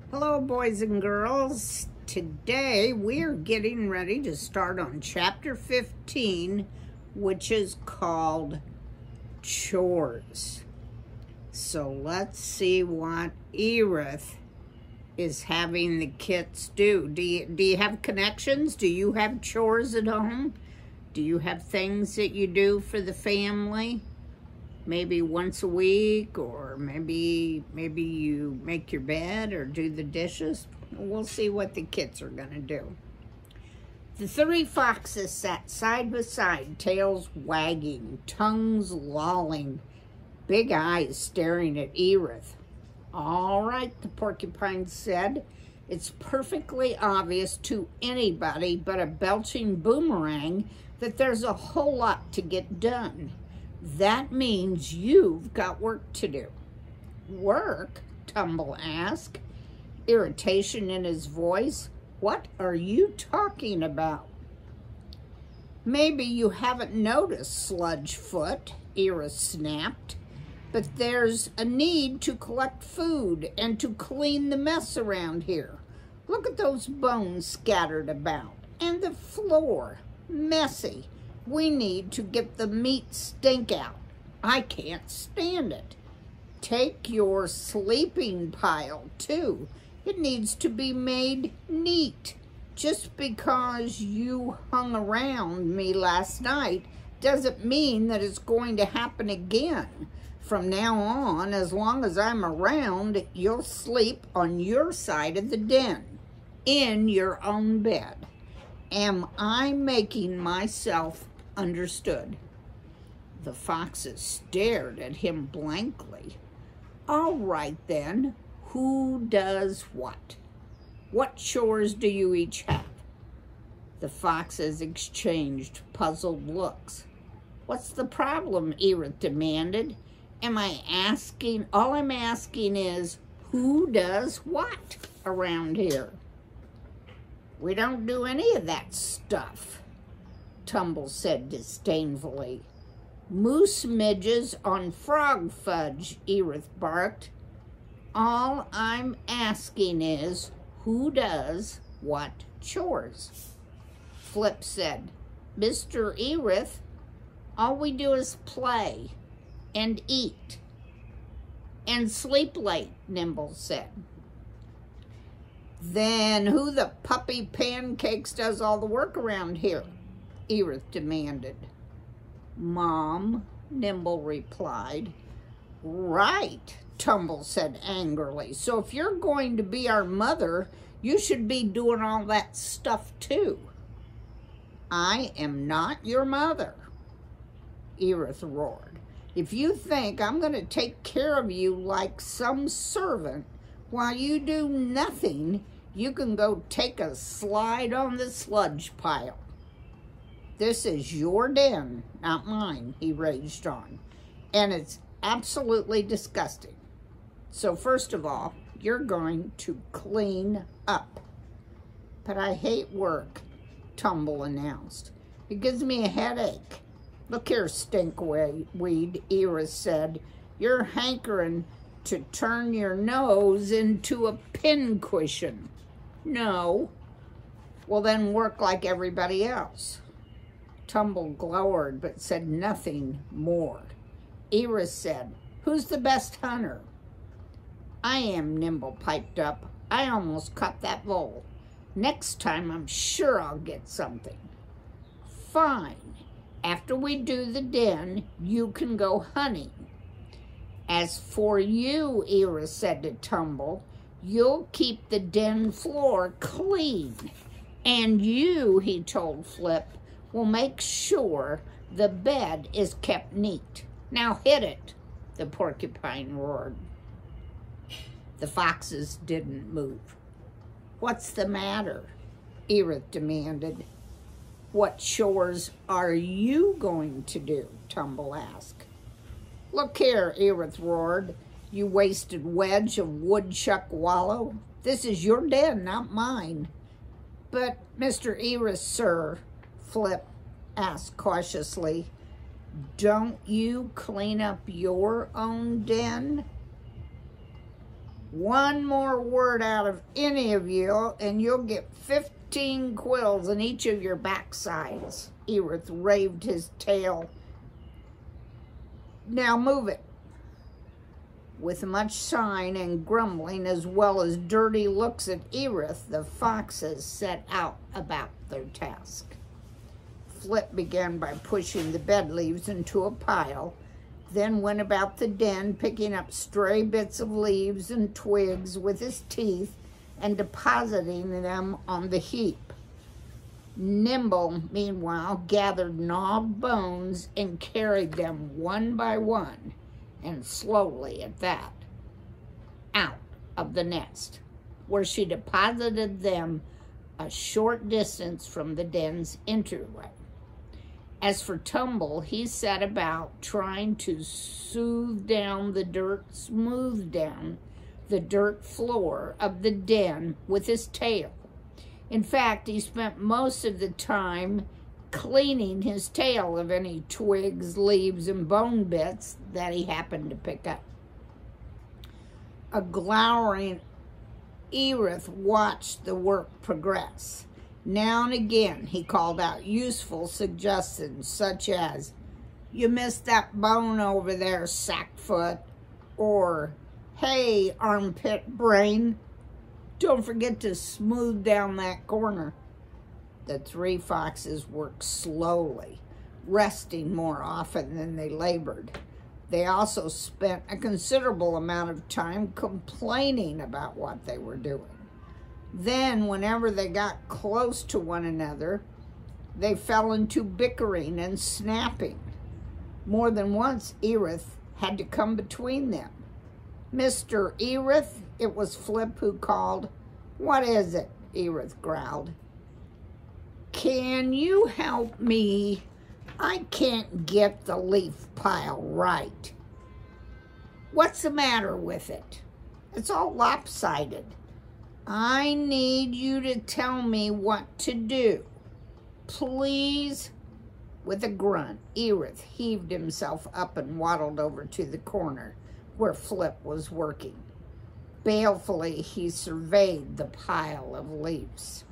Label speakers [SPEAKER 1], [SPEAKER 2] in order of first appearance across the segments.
[SPEAKER 1] Hello, boys and girls. Today we're getting ready to start on chapter 15, which is called Chores. So let's see what Ereth is having the kids do. Do you have connections? Do you have chores at home? Do you have things that you do for the family? Maybe once a week, or maybe you make your bed or do the dishes. We'll see what the kids are gonna do. The three foxes sat side by side, tails wagging, tongues lolling, big eyes staring at Ereth. All right, the porcupine said, it's perfectly obvious to anybody but a belching boomerang that there's a whole lot to get done. That means you've got work to do. Work? Tumble asked, irritation in his voice. What are you talking about? Maybe you haven't noticed, Sludgefoot, Ereth snapped, but there's a need to collect food and to clean the mess around here. Look at those bones scattered about, and the floor, messy. We need to get the meat stink out. I can't stand it. Take your sleeping pile, too. It needs to be made neat. Just because you hung around me last night doesn't mean that it's going to happen again. From now on, as long as I'm around, you'll sleep on your side of the den, in your own bed. Am I making myself understood? The foxes stared at him blankly. All right then, who does what? What chores do you each have? The foxes exchanged puzzled looks. What's the problem? Ereth demanded. All I'm asking is, who does what around here? We don't do any of that stuff, Tumble said disdainfully. Moose midges on frog fudge, Ereth barked. All I'm asking is, who does what chores? Flip said, Mr. Ereth, all we do is play and eat and sleep late, Nimble said. Then who the puppy pancakes does all the work around here? Ereth demanded. Mom, Nimble replied. Right, Tumble said angrily. So if you're going to be our mother, you should be doing all that stuff too. I am not your mother, Ereth roared. If you think I'm going to take care of you like some servant while you do nothing, you can go take a slide on the sludge pile. This is your den, not mine, he raged on, and it's absolutely disgusting. So first of all, you're going to clean up. But I hate work, Tumble announced. It gives me a headache. Look here, stinkweed, Ereth said. You're hankering to turn your nose into a pincushion. No. Well, then work like everybody else. Tumble glowered but said nothing more. Ereth said, who's the best hunter? I am, Nimble piped up. I almost caught that vole. Next time I'm sure I'll get something. Fine. After we do the den, you can go hunting. As for you, Ereth said to Tumble, you'll keep the den floor clean. And you, he told Flip, will make sure the bed is kept neat. Now hit it, the porcupine roared. The foxes didn't move. What's the matter? Ereth demanded. What chores are you going to do? Tumble asked. Look here, Ereth roared, you wasted wedge of woodchuck wallow. This is your den, not mine. But, Mr. Ereth, sir, Flip asked cautiously, don't you clean up your own den? One more word out of any of you, and you'll get 15 quills in each of your backsides. Ereth waved his tail. Now move it. With much sighing and grumbling, as well as dirty looks at Ereth, the foxes set out about their task. Flip began by pushing the bed leaves into a pile, then went about the den, picking up stray bits of leaves and twigs with his teeth and depositing them on the heap. Nimble, meanwhile, gathered gnawed bones and carried them one by one, and slowly at that, out of the nest, where she deposited them a short distance from the den's entryway. As for Tumble, he set about trying to smooth down the dirt floor of the den with his tail. In fact, he spent most of the time cleaning his tail of any twigs, leaves, and bone bits that he happened to pick up. A glowering Ereth watched the work progress. Now and again, he called out useful suggestions such as, "You missed that bone over there, Sackfoot," or, "Hey, armpit brain, don't forget to smooth down that corner." The three foxes worked slowly, resting more often than they labored. They also spent a considerable amount of time complaining about what they were doing. Then, whenever they got close to one another, they fell into bickering and snapping. More than once, Ereth had to come between them. "Mr. Ereth," it was Flip who called. "What is it?" Ereth growled. "Can you help me? I can't get the leaf pile right." "What's the matter with it? It's all lopsided. I need you to tell me what to do. Please?" With a grunt, Ereth heaved himself up and waddled over to the corner where Flip was working. Balefully, he surveyed the pile of leaves.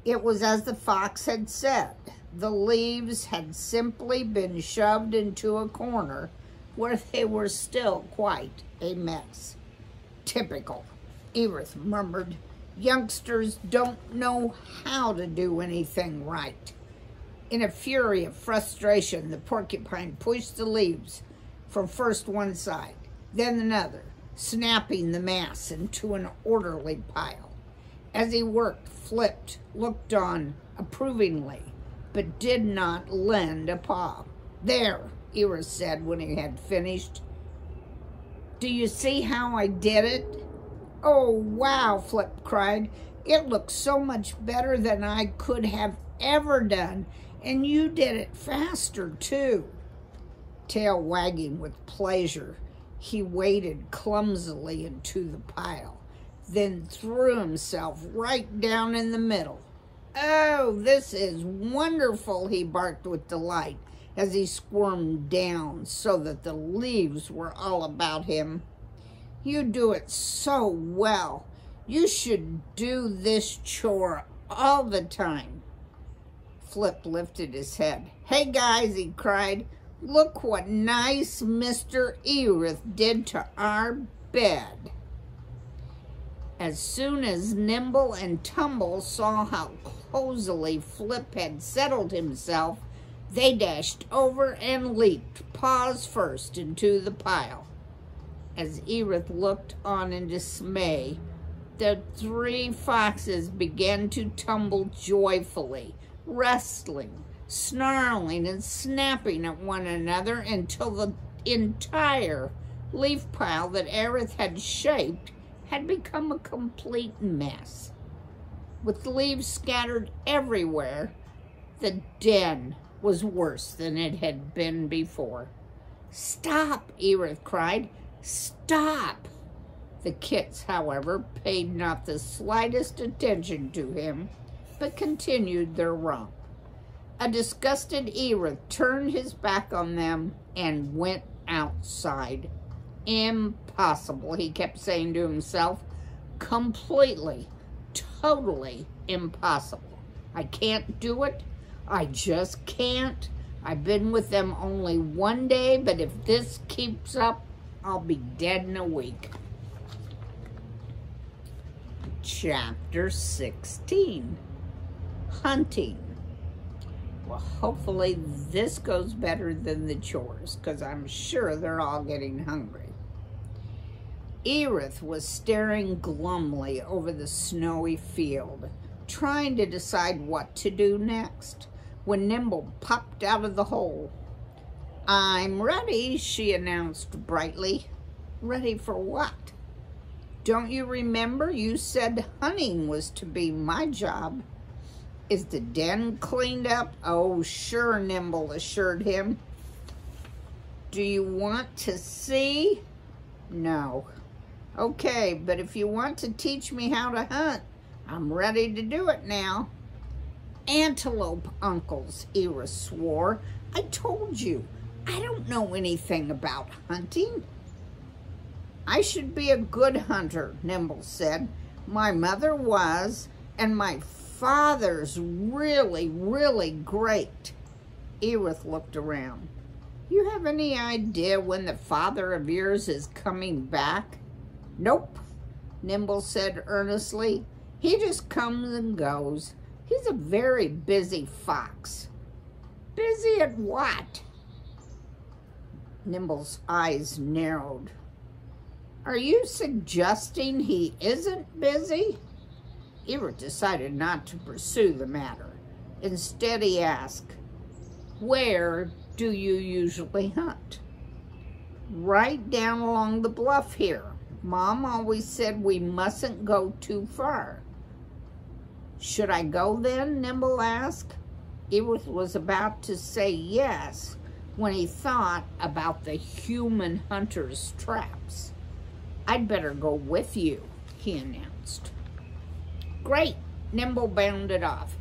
[SPEAKER 1] It was as the fox had said. The leaves had simply been shoved into a corner where they were still quite a mess. "Typical," Ereth murmured. "Youngsters don't know how to do anything right." In a fury of frustration, the porcupine pushed the leaves from first one side, then another, snapping the mass into an orderly pile. As he worked, Flip looked on approvingly, but did not lend a paw. "There," Ereth said when he had finished. "Do you see how I did it?" "Oh, wow," Flip cried. "It looks so much better than I could have ever done, and you did it faster, too." Tail wagging with pleasure, he waded clumsily into the pile, then threw himself right down in the middle. "Oh, this is wonderful," he barked with delight as he squirmed down so that the leaves were all about him. "You do it so well. You should do this chore all the time." Flip lifted his head. "Hey guys," he cried, "look what nice Mr. Ereth did to our bed." As soon as Nimble and Tumble saw how cozily Flip had settled himself, they dashed over and leaped, paws first, into the pile. As Ereth looked on in dismay, the three foxes began to tumble joyfully, wrestling, snarling, and snapping at one another until the entire leaf pile that Ereth had shaped had become a complete mess. With the leaves scattered everywhere, the den was worse than it had been before. "Stop!" Ereth cried. "Stop!" The kits, however, paid not the slightest attention to him, but continued their romp. A disgusted Ereth turned his back on them and went outside Impossible, he kept saying to himself. Completely, totally impossible. I can't do it. I just can't. I've been with them only one day, but if this keeps up, I'll be dead in a week. Chapter 16, Hunting. Well, hopefully this goes better than the chores, because I'm sure they're all getting hungry. Ereth was staring glumly over the snowy field, trying to decide what to do next, when Nimble popped out of the hole. "I'm ready," she announced brightly. "Ready for what? Don't you remember you said hunting was to be my job? Is the den cleaned up?" "Oh, sure," Nimble assured him. "Do you want to see?" "No." "Okay, but if you want to teach me how to hunt, I'm ready to do it now." "Antelope uncles," Ereth swore. "I told you, I don't know anything about hunting." "I should be a good hunter," Nimble said. "My mother was, and my father's really, really great." Ereth looked around. "You have any idea when the father of yours is coming back?" "Nope," Nimble said earnestly. "He just comes and goes. He's a very busy fox." "Busy at what?" Nimble's eyes narrowed. "Are you suggesting he isn't busy?" Ereth decided not to pursue the matter. Instead, he asked, "Where do you usually hunt?" "Right down along the bluff here. Mom always said we mustn't go too far." "Should I go then?" Nimble asked. Ereth was about to say yes when he thought about the human hunter's traps. "I'd better go with you," he announced. "Great!" Nimble bounded off.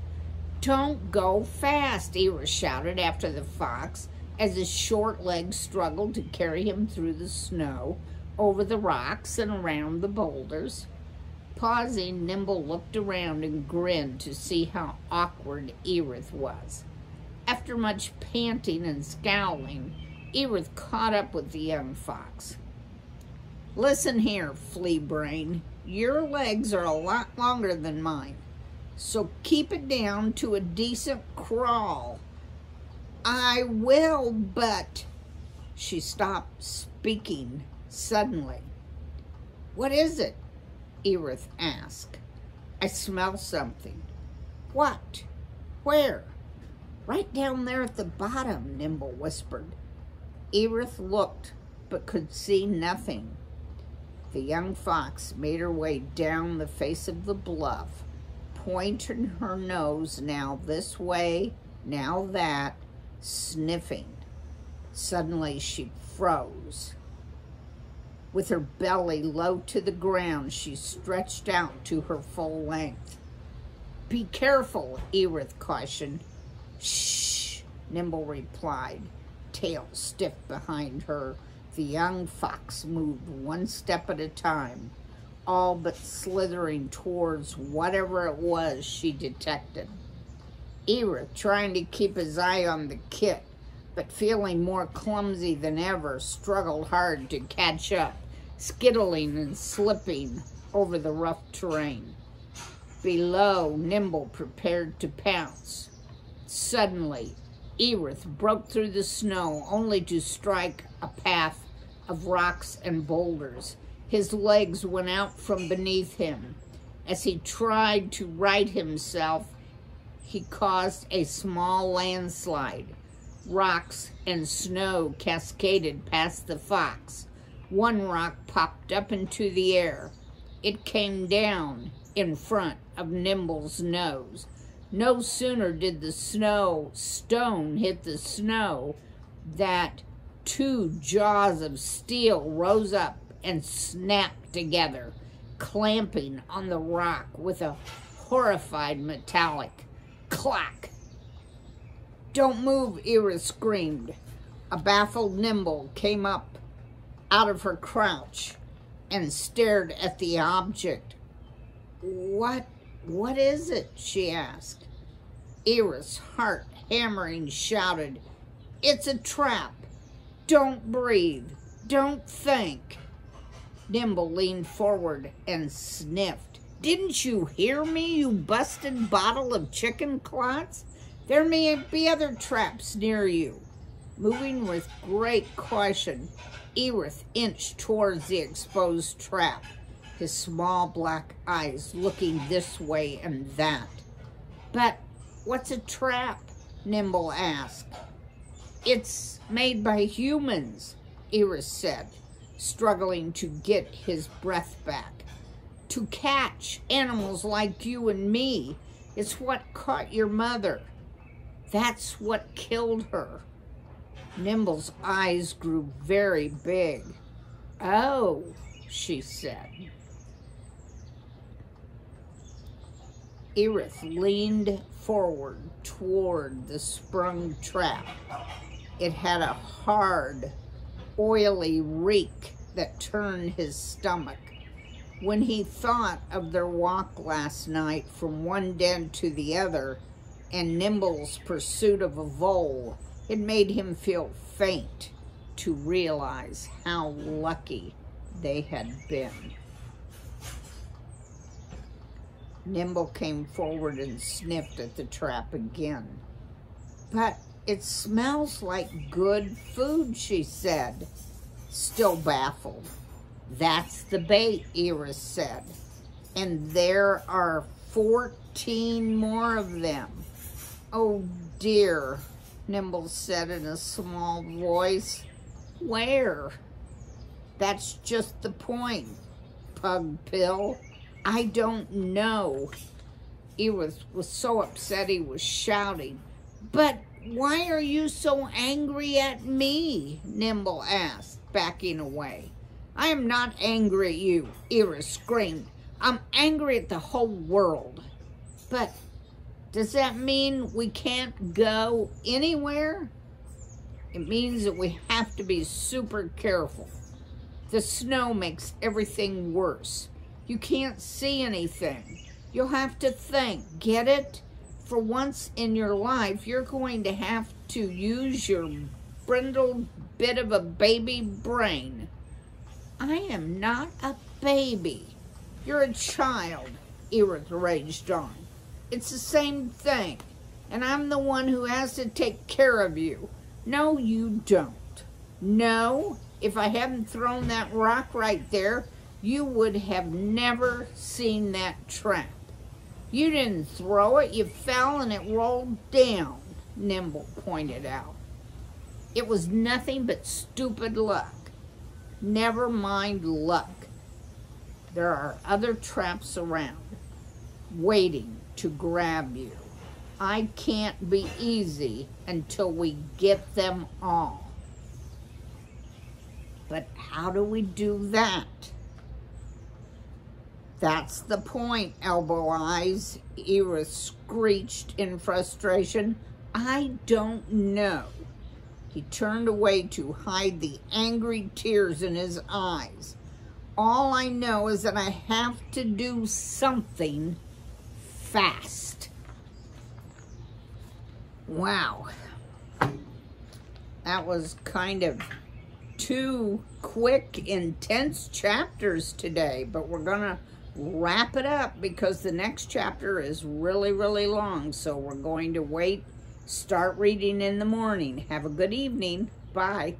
[SPEAKER 1] "Don't go fast," Ereth shouted after the fox as his short legs struggled to carry him through the snow, over the rocks and around the boulders. Pausing, Nimble looked around and grinned to see how awkward Ereth was. After much panting and scowling, Ereth caught up with the young fox. "Listen here, flea brain. Your legs are a lot longer than mine, so keep it down to a decent crawl." "I will, but—" She stopped speaking suddenly. "What is it?" Ereth asked. "I smell something." "What? Where?" "Right down there at the bottom," Nimble whispered. Ereth looked, but could see nothing. The young fox made her way down the face of the bluff, pointing her nose now this way, now that, sniffing. Suddenly she froze. With her belly low to the ground, she stretched out to her full length. "Be careful," Ereth cautioned. "Shh," Nimble replied, tail stiff behind her. The young fox moved one step at a time, all but slithering towards whatever it was she detected. Ereth, trying to keep his eye on the kit, but feeling more clumsy than ever, struggled hard to catch up, skittling and slipping over the rough terrain. Below, Nimble prepared to pounce. Suddenly, Ereth broke through the snow, only to strike a path of rocks and boulders. His legs went out from beneath him. As he tried to right himself, he caused a small landslide. Rocks and snow cascaded past the fox. One rock popped up into the air. It came down in front of Nimble's nose. No sooner did the stone hit the snow that two jaws of steel rose up and snapped together, clamping on the rock with a horrified metallic clack. "Don't move," Ereth screamed. A baffled Nimble came up out of her crouch and stared at the object. What is it?" she asked. Ereth's heart hammering shouted, "It's a trap. Don't breathe. Don't think." Nimble leaned forward and sniffed. "Didn't you hear me, you busted bottle of chicken clots? There may be other traps near you." Moving with great caution, Ereth inched towards the exposed trap, his small black eyes looking this way and that. "But what's a trap?" Nimble asked. "It's made by humans," Ereth said, struggling to get his breath back. "To catch animals like you and me. It's what caught your mother. That's what killed her." Nimble's eyes grew very big. "Oh," she said. Ereth leaned forward toward the sprung trap. It had a hard, oily reek that turned his stomach. When he thought of their walk last night from one den to the other and Nimble's pursuit of a vole, it made him feel faint to realize how lucky they had been. Nimble came forward and sniffed at the trap again. "But it smells like good food," she said, still baffled. "That's the bait," Ereth said, "and there are 14 more of them." "Oh dear," Nimble said in a small voice. "Where?" "That's just the point, Pug Pill. I don't know." Ereth was so upset he was shouting. "But why are you so angry at me?" Nimble asked, backing away. "I am not angry at you," Ereth screamed. "I'm angry at the whole world." "But does that mean we can't go anywhere?" "It means that we have to be super careful. The snow makes everything worse. You can't see anything. You'll have to think, get it? For once in your life, you're going to have to use your brindled bit of a baby brain." "I am not a baby." "You're a child," Ereth raged on. "It's the same thing, and I'm the one who has to take care of you." "No, you don't." "No, if I hadn't thrown that rock right there, you would have never seen that trap." "You didn't throw it, you fell and it rolled down," Nimble pointed out. "It was nothing but stupid luck." "Never mind luck. There are other traps around, waiting to grab you. I can't be easy until we get them all." "But how do we do that?" "That's the point, Elbow Eyes," Ereth screeched in frustration. "I don't know." He turned away to hide the angry tears in his eyes. "All I know is that I have to do something fast." Wow. That was kind of 2 quick, intense chapters today, but we're gonna wrap it up because the next chapter is really, really long. So we're going to wait, start reading in the morning. Have a good evening. Bye.